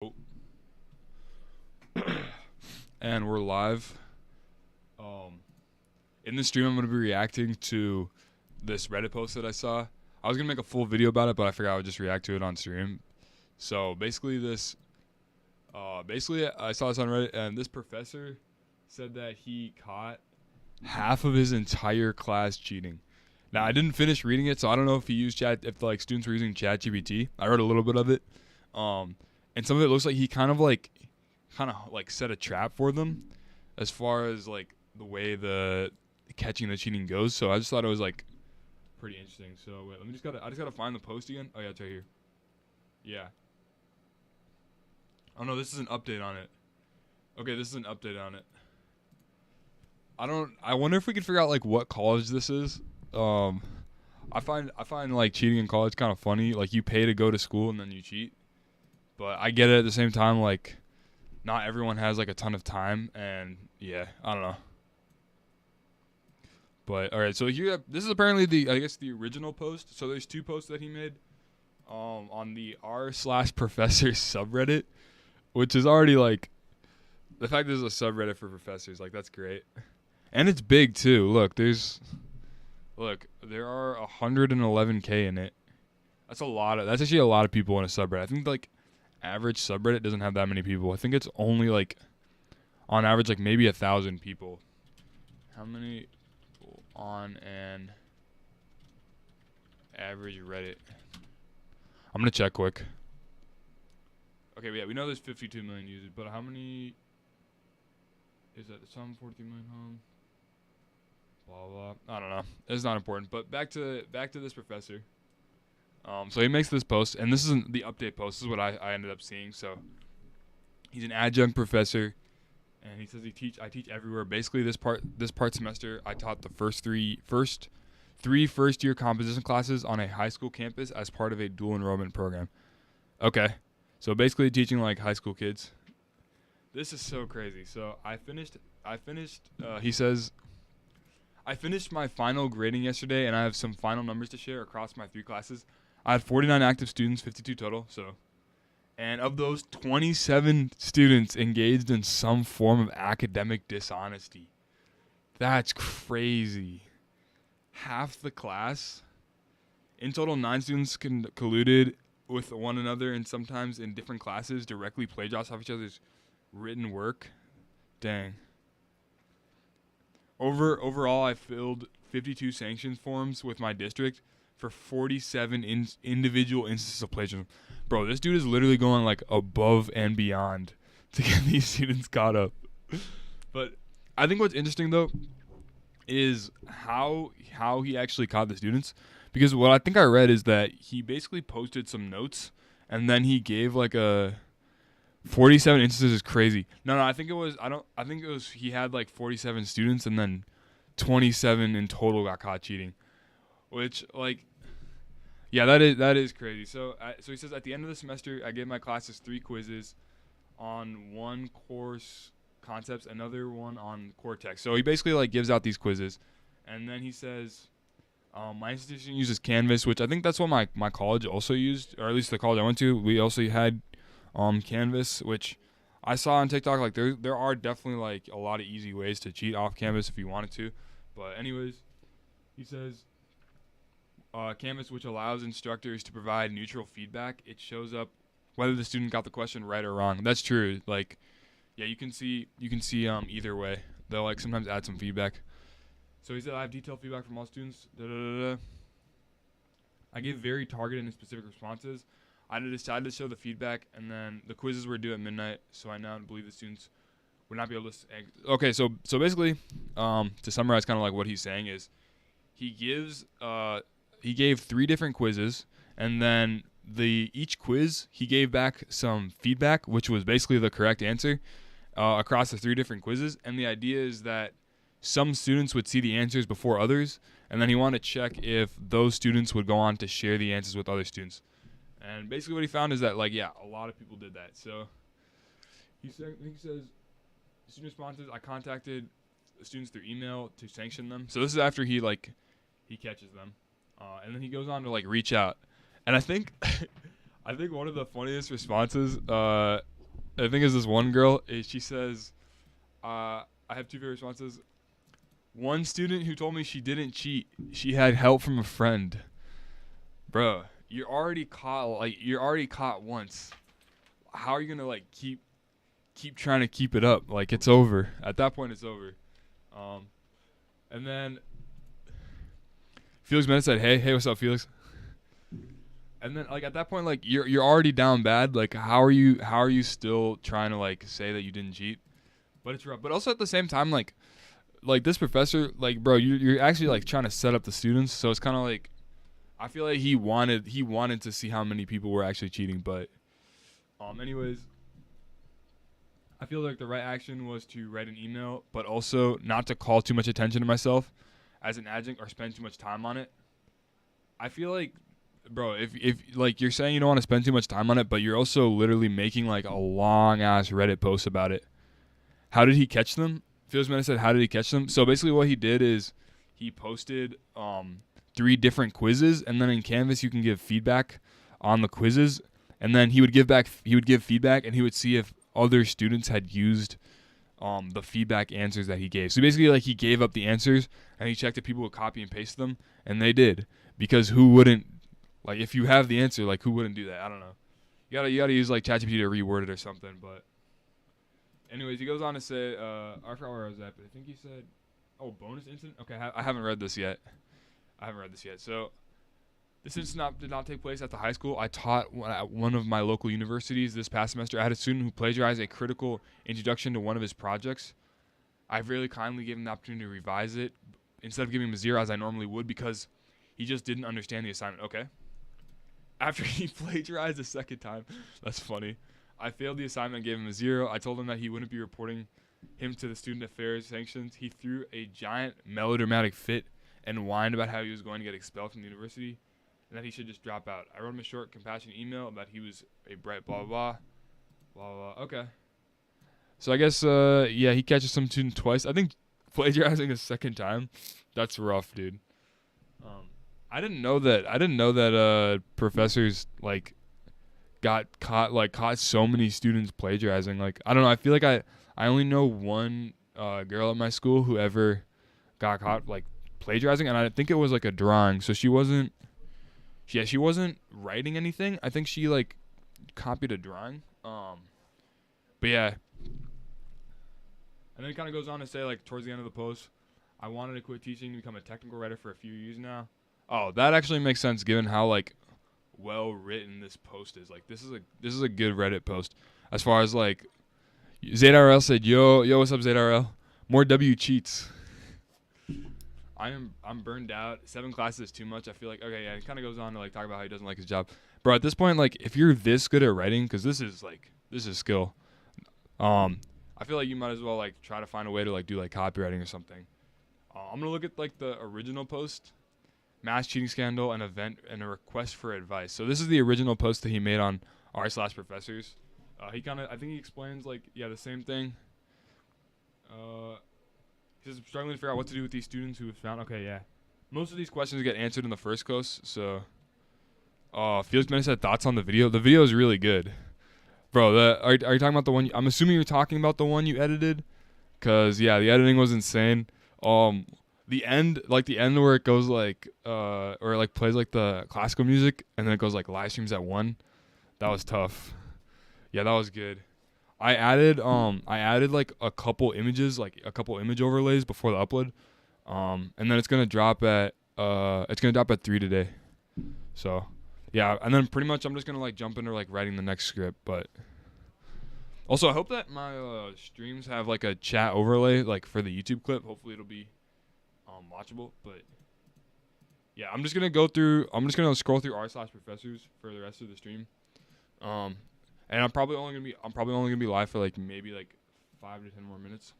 Oh. And we're live. In this stream, I'm going to be reacting to this Reddit post that I saw. I was going to make a full video about it, but I figured I would just react to it on stream. So basically, I saw this on Reddit, and this professor said that he caught half of his entire class cheating. Now, I didn't finish reading it, so I don't know if he used if students were using ChatGPT. I read a little bit of it, and some of it looks like he kind of set a trap for them, as far as like the way the catching the cheating goes. So I just thought it was like pretty interesting. So wait, I just gotta find the post again. Oh yeah, it's right here. Yeah. Oh no, this is an update on it. Okay, this is an update on it. I wonder if we could figure out like what college this is. I find like cheating in college kind of funny. Like you pay to go to school and then you cheat. But I get it at the same time, like not everyone has like a ton of time, and yeah, I don't know. But all right, so here this is apparently the original post. So there's two posts that he made on the r/professor subreddit, which is already like the fact there's a subreddit for professors, like that's great. And it's big too. There are 111K in it. That's actually a lot of people in a subreddit. I think like average subreddit doesn't have that many people. I think it's only like on average like maybe 1,000 people. How many people on an average Reddit? I'm gonna check quick. Okay, yeah, we know there's 52 million users, but how many is that? Some 43 million home. Blah blah. I don't know. It's not important. But back to this professor. So he makes this post, and this isn't the update post. This is what I ended up seeing. So he's an adjunct professor, and he says I teach everywhere. Basically, this part semester, I taught the first three first year composition classes on a high school campus as part of a dual enrollment program. Okay, so basically teaching like high school kids. This is so crazy. So I finished. He says, I finished my final grading yesterday, and I have some final numbers to share across my 3 classes. I had 49 active students, 52 total. And of those, 27 students engaged in some form of academic dishonesty. That's crazy. Half the class. In total, 9 students colluded with one another, and sometimes in different classes directly plagiarized off each other's written work. Dang. Overall, I filled 52 sanctions forms with my district for 47 individual instances of plagiarism. Bro, this dude is literally going like above and beyond to get these students caught up. But I think what's interesting though is how he actually caught the students, because what I think I read is that he basically posted some notes and then he gave like a 47 instances is crazy. No, I think it was he had like 47 students and then 27 in total got caught cheating, which like yeah, that is crazy. So he says at the end of the semester, I gave my classes 3 quizzes on one course concepts, another one on core text. So he basically like gives out these quizzes, and then he says, my institution uses Canvas, which I think that's what my college also used, or at least the college I went to. We also had Canvas, which I saw on TikTok. Like there are definitely like a lot of easy ways to cheat off Canvas if you wanted to. But anyways, he says Canvas, which allows instructors to provide neutral feedback. It shows up whether the student got the question right or wrong. That's true. Like, yeah, you can see either way. They'll like sometimes add some feedback. So he said I have detailed feedback from all students. I gave very targeted and specific responses. I decided to show the feedback, and then the quizzes were due at midnight, so I now believe the students would not be able to. Okay, so basically, to summarize, kind of like what he's saying is, he gave 3 different quizzes, and then each quiz he gave back some feedback, which was basically the correct answer across the 3 different quizzes. And the idea is that some students would see the answers before others, and then he wanted to check if those students would go on to share the answers with other students. And basically what he found is that, like, yeah, a lot of people did that. So he says, student responses, I contacted the students through email to sanction them. So this is after he catches them. And then he goes on to, like, reach out. And I think I think one of the funniest responses, I think is this one girl. She says, I have two favorite responses. One student who told me she didn't cheat. She had help from a friend. Bro, you're already caught. Like you're already caught once. How are you gonna like keep trying to keep it up? Like it's over. At that point, it's over. And then Felix Mena said, "Hey, what's up, Felix?" And then like at that point, like you're already down bad. Like how are you still trying to like say that you didn't cheat? But it's rough. But also at the same time, like this professor, like bro, you're actually like trying to set up the students. So it's kind of like I feel like he wanted to see how many people were actually cheating. But anyways, I feel like the right action was to write an email, but also not to call too much attention to myself as an adjunct or spend too much time on it. I feel like, bro, if like you're saying you don't want to spend too much time on it, but you're also literally making like a long ass Reddit post about it. How did he catch them? Felix Mena said, how did he catch them? So basically what he did is he posted 3 different quizzes, and then in Canvas you can give feedback on the quizzes, and then he would give feedback, and he would see if other students had used the feedback answers that he gave. So basically like he gave up the answers and he checked if people would copy and paste them, and they did. Because who wouldn't, like if you have the answer, like who wouldn't do that? I don't know. You gotta use like ChatGPT to reword it or something, but anyways, he goes on to say, I forgot where I was at, but I think he said, bonus incident? Okay, I haven't read this yet. So, this incident did not take place at the high school. I taught at one of my local universities this past semester. I had a student who plagiarized a critical introduction to one of his projects. I very kindly gave him the opportunity to revise it instead of giving him a 0 as I normally would because he just didn't understand the assignment. Okay. After he plagiarized a second time, that's funny. I failed the assignment and gave him a 0. I told him that he wouldn't be reporting him to the student affairs sanctions. He threw a giant melodramatic fit and whined about how he was going to get expelled from the university and that he should just drop out. I wrote him a short, compassionate email about he was a bright blah, blah, blah, blah, blah. Okay. So I guess, he catches some student twice. I think plagiarizing a second time, that's rough, dude. I didn't know that professors, like, caught so many students plagiarizing. Like, I don't know. I feel like I only know one girl at my school who ever got caught, like, plagiarizing, and I think it was, like, a drawing. So she wasn't writing anything. I think she, like, copied a drawing. But, yeah. And then it kind of goes on to say, like, towards the end of the post, I wanted to quit teaching to become a technical writer for a few years now. Oh, that actually makes sense given how, like, well written this post is. Like, this is a good Reddit post. As far as, like, ZRL said, yo, what's up, ZRL? More W cheats. I'm burned out. 7 classes is too much. I feel like, okay, yeah, it kind of goes on to, like, talk about how he doesn't like his job. Bro, at this point, like, if you're this good at writing, because this is skill. I feel like you might as well, like, try to find a way to, like, do, like, copywriting or something. I'm going to look at, like, the original post. Mass cheating scandal, an event, and a request for advice. So this is the original post that he made on r/professors. I think he explains, like, the same thing. He says, I'm struggling to figure out what to do with these students who have found, okay, yeah. Most of these questions get answered in the first post, so. Felix Mena said thoughts on the video. The video is really good. Bro, are you talking about the one, I'm assuming you're talking about the one you edited? Because, yeah, the editing was insane. The end where it goes like, or like plays like the classical music, and then it goes like live streams at 1. That was tough. Yeah, that was good. I added like a couple images, like a couple image overlays before the upload, and then it's gonna drop at 3 today. So, yeah, and then pretty much I'm just gonna like jump into like writing the next script, but. Also, I hope that my streams have like a chat overlay like for the YouTube clip. Hopefully, it'll be watchable, but yeah, I'm just gonna scroll through r/professors for the rest of the stream, and I'm probably only gonna be live for like maybe like 5 to 10 more minutes.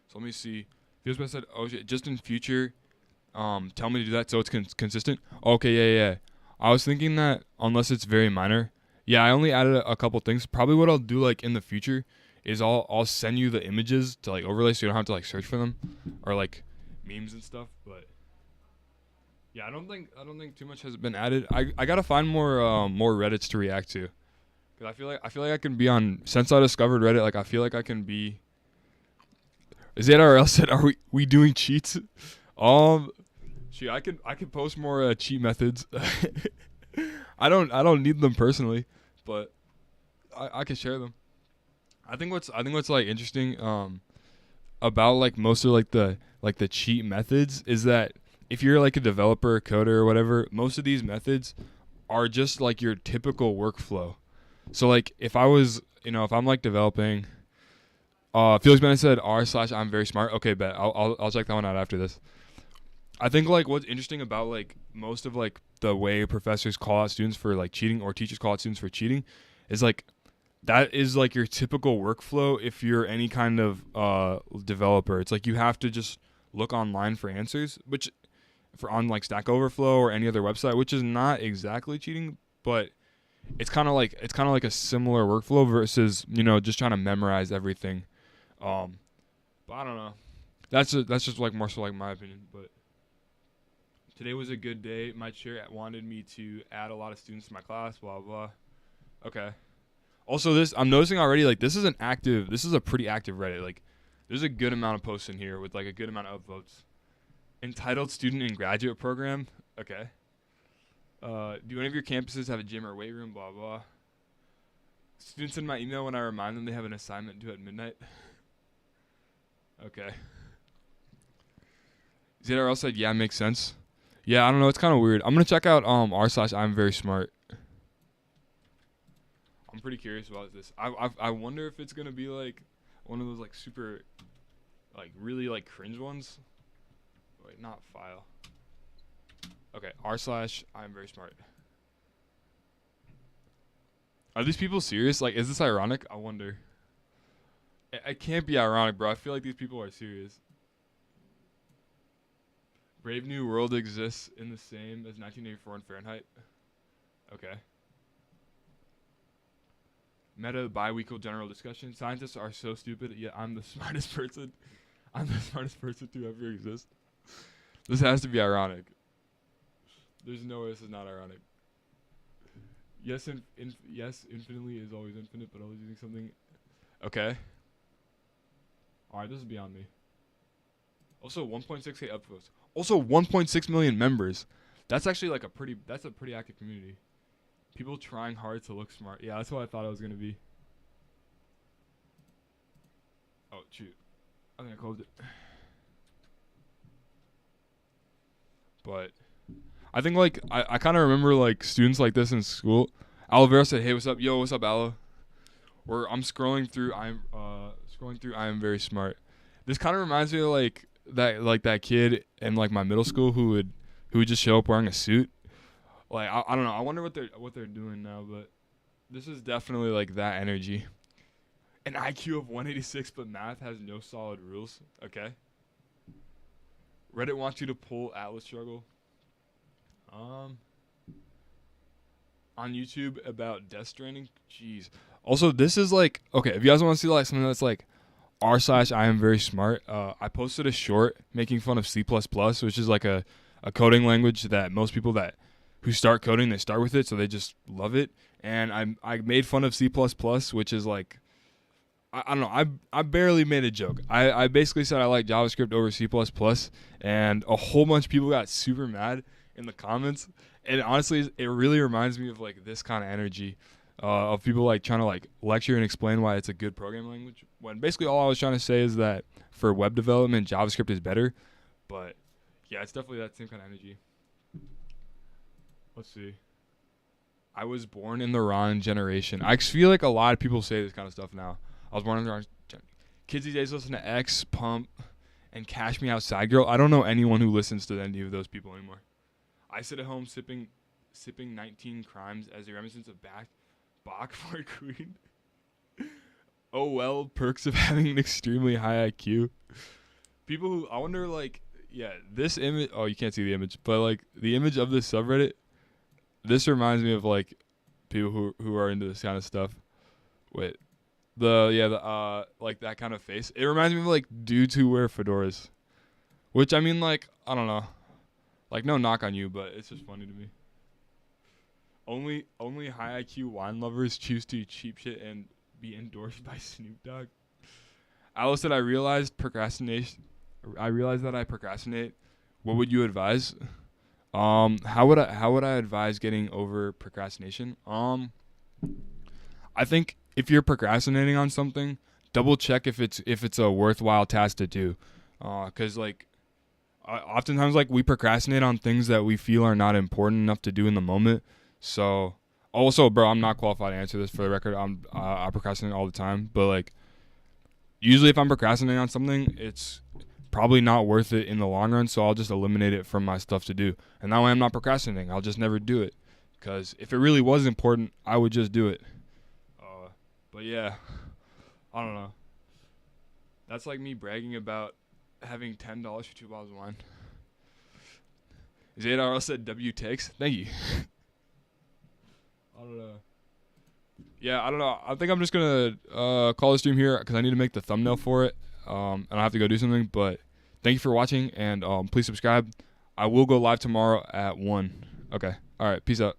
So let me see. Feels best said, oh shit, just in future, tell me to do that so it's consistent. Okay, yeah. I was thinking that unless it's very minor, yeah, I only added a couple things. Probably what I'll do like in the future is I'll send you the images to like overlay so you don't have to like search for them or like memes and stuff, but Yeah, I don't think too much has been added. I gotta find more Reddits to react to. Cause I feel like I can be on, since I discovered Reddit. Like I feel like I can be. ZRL said, "Are we doing cheats?" Um, Shoot, I could post more cheat methods. I don't need them personally, but I can share them. I think what's like interesting about like most of like the cheat methods is that if you're like a developer, coder, or whatever, most of these methods are just like your typical workflow. So like if I'm like developing, Felix Bennett said r/I'm very smart. Okay, bet I'll check that one out after this. I think like what's interesting about like most of like the way professors call out students for like cheating, or teachers call out students for cheating, is like that is like your typical workflow if you're any kind of developer. It's like you have to just look online for answers, which for on like Stack Overflow or any other website, which is not exactly cheating, but it's kind of like a similar workflow versus just trying to memorize everything. Um, but I don't know. That's just like more so like my opinion. But today was a good day. My chair wanted me to add a lot of students to my class. Blah blah. Okay. Also, this I'm noticing already. Like this is a pretty active Reddit. Like there's a good amount of posts in here with like a good amount of upvotes. Entitled student and graduate program. Okay. Do any of your campuses have a gym or weight room? Blah blah. Students send my email when I remind them they have an assignment due at midnight. Okay. ZRL said, yeah, makes sense. Yeah, I don't know. It's kind of weird. I'm gonna check out r/I'm very smart. I'm pretty curious about this. I wonder if it's gonna be like one of those like super, like really like cringe ones. Wait, not file. Okay, r/I'm very smart. Are these people serious? Like, is this ironic? I wonder. It can't be ironic, bro. I feel like these people are serious. Brave New World exists in the same as 1984 in Fahrenheit. Okay. Meta biweekly general discussion. Scientists are so stupid, yet I'm the smartest person. I'm the smartest person to ever exist. This has to be ironic. There's no way this is not ironic. Yes, yes, infinitely is always infinite, but always using something. Okay. Alright, this is beyond me. Also, 1.6k upvotes. Also, 1.6 million members. That's actually like that's a pretty active community. People trying hard to look smart. Yeah, that's what I thought it was gonna be. Oh shoot, I think I closed it. But I think like I kind of remember like students like this in school. Olivera said, "Hey, what's up? Yo, what's up, Alo?" Or I'm scrolling through. I am very smart. This kind of reminds me of that kid in like my middle school who would just show up wearing a suit. Like I don't know. I wonder what they're doing now, but this is definitely like that energy. An IQ of 186, but math has no solid rules. Okay. Reddit wants you to pull Atlas Struggle. On YouTube about Death Stranding. Jeez. Also, this is like, okay, if you guys want to see like something that's like r/I am very smart, I posted a short making fun of C++, which is like a coding language that most people who start coding, they start with it, so they just love it. And I made fun of C++, which is like, I don't know, I barely made a joke. I basically said I like JavaScript over C++, and a whole bunch of people got super mad in the comments. And honestly, it really reminds me of like this kind of energy of people like trying to like lecture and explain why it's a good programming language. When basically all I was trying to say is that for web development, JavaScript is better. But yeah, it's definitely that same kind of energy. Let's see. I was born in the wrong generation. I feel like a lot of people say this kind of stuff now. I was born in the wrong generation. Kids these days listen to X, Pump, and Cash Me Outside Girl. I don't know anyone who listens to any of those people anymore. I sit at home sipping 19 crimes as a reminiscence of Bach for Queen. Oh well, perks of having an extremely high IQ. People who, I wonder like, yeah, this image, oh, you can't see the image, but like the image of this subreddit, this reminds me of like people who are into this kind of stuff. Wait, like that kind of face. It reminds me of like dudes who wear fedoras, which I mean like, I don't know. Like, no knock on you, but it's just funny to me. Only high IQ wine lovers choose to eat cheap shit and be endorsed by Snoop Dogg. Alice said, I realized that I procrastinate. What would you advise? How would I advise getting over procrastination? I think if you're procrastinating on something, double check if it's a worthwhile task to do. 'Cause like oftentimes like we procrastinate on things that we feel are not important enough to do in the moment. So also, bro, I'm not qualified to answer this for the record. I procrastinate all the time, but like usually if I'm procrastinating on something, it's probably not worth it in the long run, so I'll just eliminate it from my stuff to do. And that way I'm not procrastinating. I'll just never do it. Because if it really was important, I would just do it. But yeah, I don't know. That's like me bragging about having $10 for 2 bottles of wine. Zadar said W takes. Thank you. I don't know. Yeah, I don't know. I think I'm just going to call the stream here because I need to make the thumbnail for it. And I have to go do something. But thank you for watching, and please subscribe. I will go live tomorrow at 1. Okay. All right. Peace out.